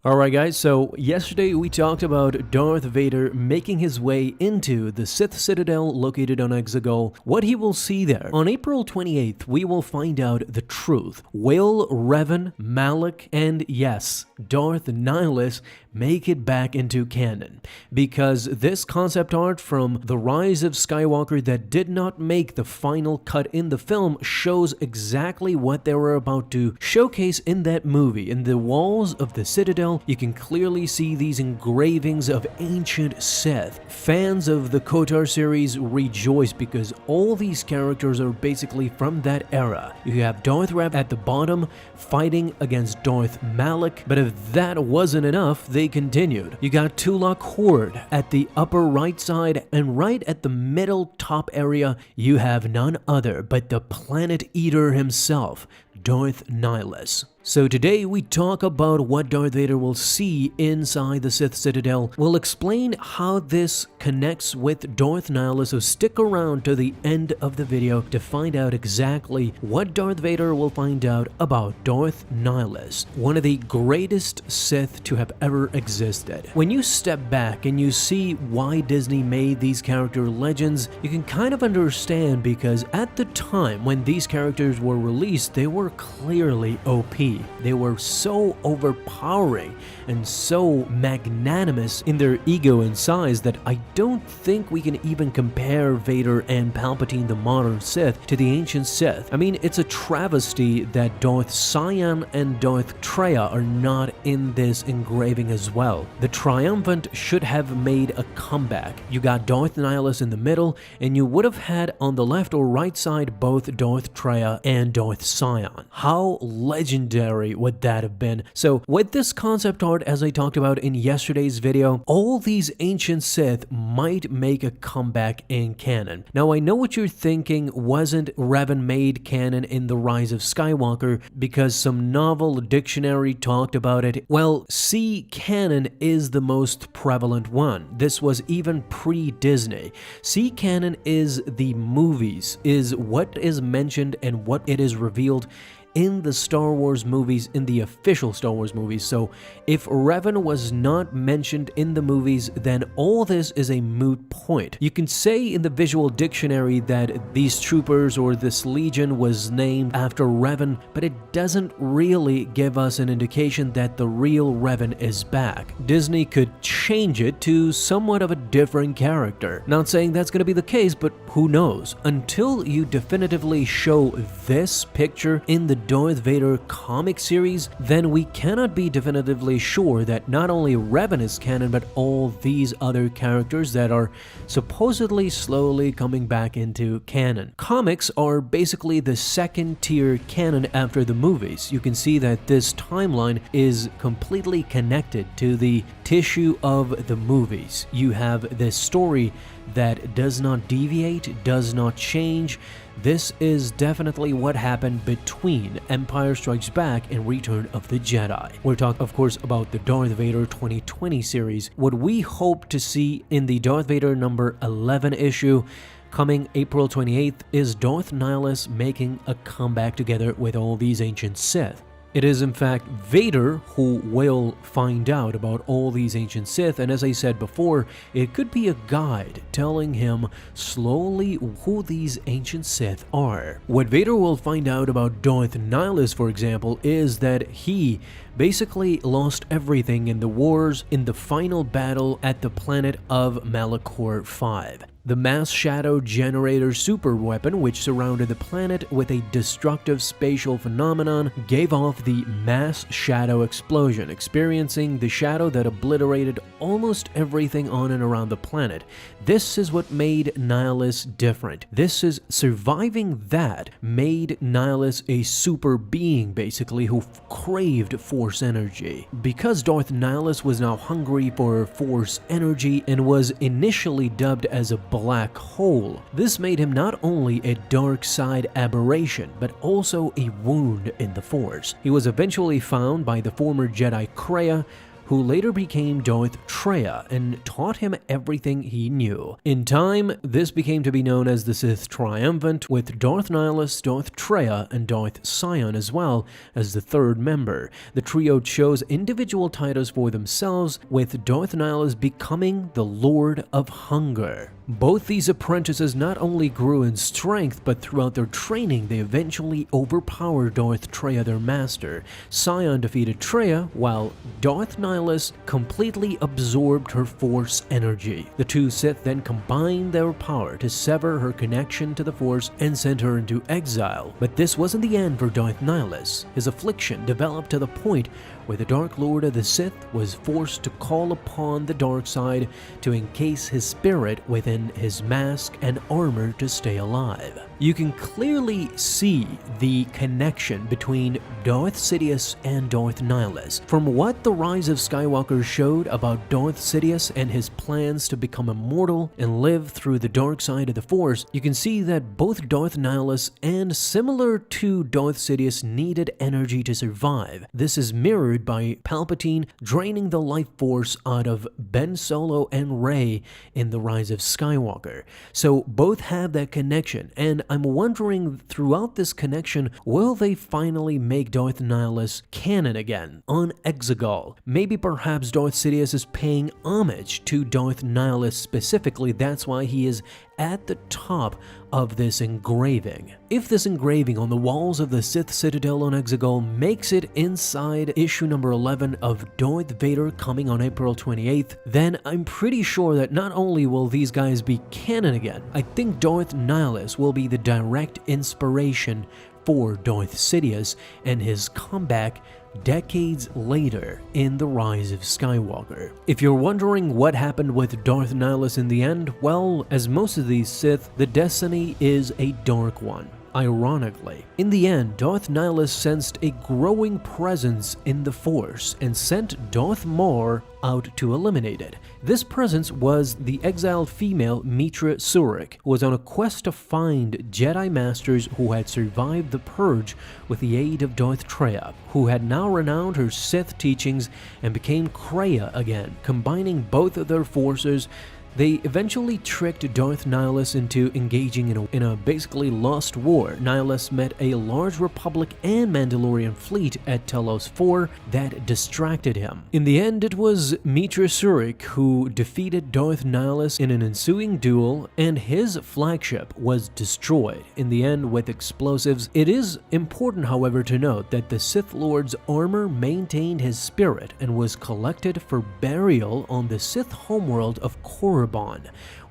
Alright guys, so yesterday we talked about Darth Vader making his way into the Sith Citadel located on EXEGOL, what he will see there. On April 28th, we will find out the truth. Will Revan, Malak, and yes, Darth NIHILUS make it back into canon? Because this concept art from the Rise of Skywalker that did not make the final cut in the film shows exactly what they were about to showcase in that movie. In the walls of the Citadel, you can clearly see these engravings of ancient Sith. Fans of the KOTOR series rejoice because all these characters are basically from that era. You have Darth Vader at the bottom fighting against Darth Malak, but if that wasn't enough, they continued. You got Tulak Horde at the upper right side, and right at the middle top area, you have none other but the Planet Eater himself, Darth NIHILUS. So today we talk about what Darth Vader will see inside the Sith Citadel. We'll explain how this connects with Darth NIHILUS, so stick around to the end of the video to find out exactly what Darth Vader will find out about Darth NIHILUS, one of the greatest Sith to have ever existed. When you step back and you see why Disney made these character legends, you can kind of understand, because at the time when these characters were released, they were clearly OP. They were so overpowering and so magnanimous in their ego and size that I don't think we can even compare Vader and Palpatine, the modern Sith, to the ancient Sith. I mean, it's a travesty that Darth Sion and Darth Traya are not in this engraving as well. The Triumphant should have made a comeback. You got Darth NIHILUS in the middle, and you would have had on the left or right side both Darth Traya and Darth Sion. How legendary would that have been? So with this concept art, as I talked about in yesterday's video, all these ancient Sith might make a comeback in canon. Now I know what you're thinking, wasn't Revan made canon in the Rise of Skywalker because some novel dictionary talked about it? Well, see, canon is the most prevalent one. This was even pre-Disney. See, canon is the movies, is what is mentioned and what it is revealed in the Star Wars movies, in the official Star Wars movies. So if Revan was not mentioned in the movies, then all this is a moot point. You can say in the visual dictionary that these troopers or this legion was named after Revan, but it doesn't really give us an indication that the real Revan is back. Disney could change it to somewhat of a different character. Not saying that's going to be the case, but who knows? Until you definitively show this picture in the Darth Vader comic series, then we cannot be definitively sure that not only Revan is canon, but all these other characters that are supposedly slowly coming back into canon. Comics are basically the second tier canon after the movies. You can see that this timeline is completely connected to the tissue of the movies. You have this story that does not deviate, does not change. This is definitely what happened between Empire Strikes Back and Return of the Jedi. We're talking, of course, about the Darth Vader 2020 series. What we hope to see in the Darth Vader number 11 issue coming April 28th is Darth NIHILUS making a comeback together with all these ancient Sith. It is in fact Vader who will find out about all these ancient Sith, and as I said before, it could be a guide telling him slowly who these ancient Sith are. What Vader will find out about Darth NIHILUS, for example, is that he basically lost everything in the wars in the final battle at the planet of Malachor 5. The mass shadow generator super weapon, which surrounded the planet with a destructive spatial phenomenon, gave off the mass shadow explosion, experiencing the shadow that obliterated almost everything on and around the planet. This is what made NIHILUS different. This is surviving that made NIHILUS a super being, basically, who craved force energy. Because Darth NIHILUS was now hungry for force energy and was initially dubbed as a black hole, this made him not only a dark side aberration, but also a wound in the Force. He was eventually found by the former Jedi Kreia, who later became Darth Vader and taught him everything he knew. In time, this became to be known as the Sith Triumvirate, with Darth Nihilus, Darth Vader, and Darth Sion as well as the third member. The trio chose individual titles for themselves, with Darth Nihilus becoming the Lord of Hunger. Both these apprentices not only grew in strength, but throughout their training they eventually overpowered Darth Vader, their master. Sion defeated Vader, while Darth Nihilus completely absorbed her Force energy. The two Sith then combined their power to sever her connection to the Force and sent her into exile. But this wasn't the end for Darth Nihilus. His affliction developed to the point where the Dark Lord of the Sith was forced to call upon the dark side to encase his spirit within his mask and armor to stay alive. You can clearly see the connection between Darth Sidious and Darth Nihilus. From what the Rise of Skywalker showed about Darth Sidious and his plans to become immortal and live through the dark side of the Force, you can see that both Darth Nihilus and similar to Darth Sidious needed energy to survive. This is mirrored by Palpatine draining the life force out of Ben Solo and Rey in the Rise of Skywalker. So both have that connection, and I'm wondering throughout this connection, will they finally make Darth Nihilus canon again on EXEGOL? Maybe perhaps Darth Sidious is paying homage to Darth Nihilus specifically, that's why he is at the top of this engraving. If this engraving on the walls of the Sith Citadel on EXEGOL makes it inside issue number 11 of Darth Vader coming on April 28th, then I'm pretty sure that not only will these guys be canon again, I think Darth Nihilus will be the direct inspiration for Darth Sidious and his comeback decades later in the Rise of Skywalker. If you're wondering what happened with Darth Nihilus in the end, well, as most of these Sith, the destiny is a dark one. Ironically, in the end, Darth Nihilus sensed a growing presence in the Force and sent Darth Maul out to eliminate it. This presence was the exiled female Meetra Surik, who was on a quest to find Jedi Masters who had survived the Purge with the aid of Darth Vader, who had now renounced her Sith teachings and became Kreia again. Combining both of their forces, they eventually tricked Darth Nihilus into engaging in a basically lost war. Nihilus met a large Republic and Mandalorian fleet at Telos 4 that distracted him. In the end, it was Meetra Surik who defeated Darth Nihilus in an ensuing duel, and his flagship was destroyed, in the end with explosives. It is important, however, to note that the Sith Lord's armor maintained his spirit and was collected for burial on the Sith homeworld of Korriban,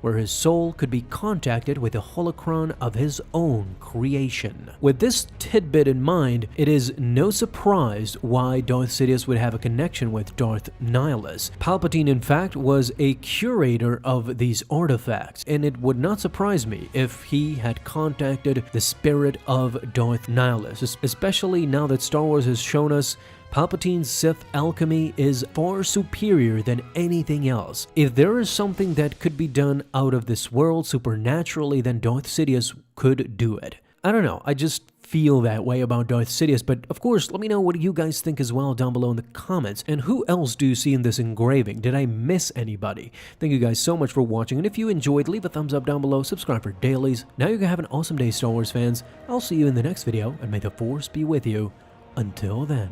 where his soul could be contacted with a holocron of his own creation. With this tidbit in mind, it is no surprise why Darth Sidious would have a connection with Darth Nihilus. Palpatine, in fact, was a curator of these artifacts, and it would not surprise me if he had contacted the spirit of Darth Nihilus, especially now that Star Wars has shown us Palpatine's Sith alchemy is far superior than anything else. If there is something that could be done out of this world supernaturally, then Darth Sidious could do it. I don't know, I just feel that way about Darth Sidious, but of course, let me know what you guys think as well down below in the comments. And who else do you see in this engraving? Did I miss anybody? Thank you guys so much for watching, and if you enjoyed, leave a thumbs up down below, subscribe for dailies. Now you can have an awesome day, Star Wars fans. I'll see you in the next video, and may the Force be with you. Until then.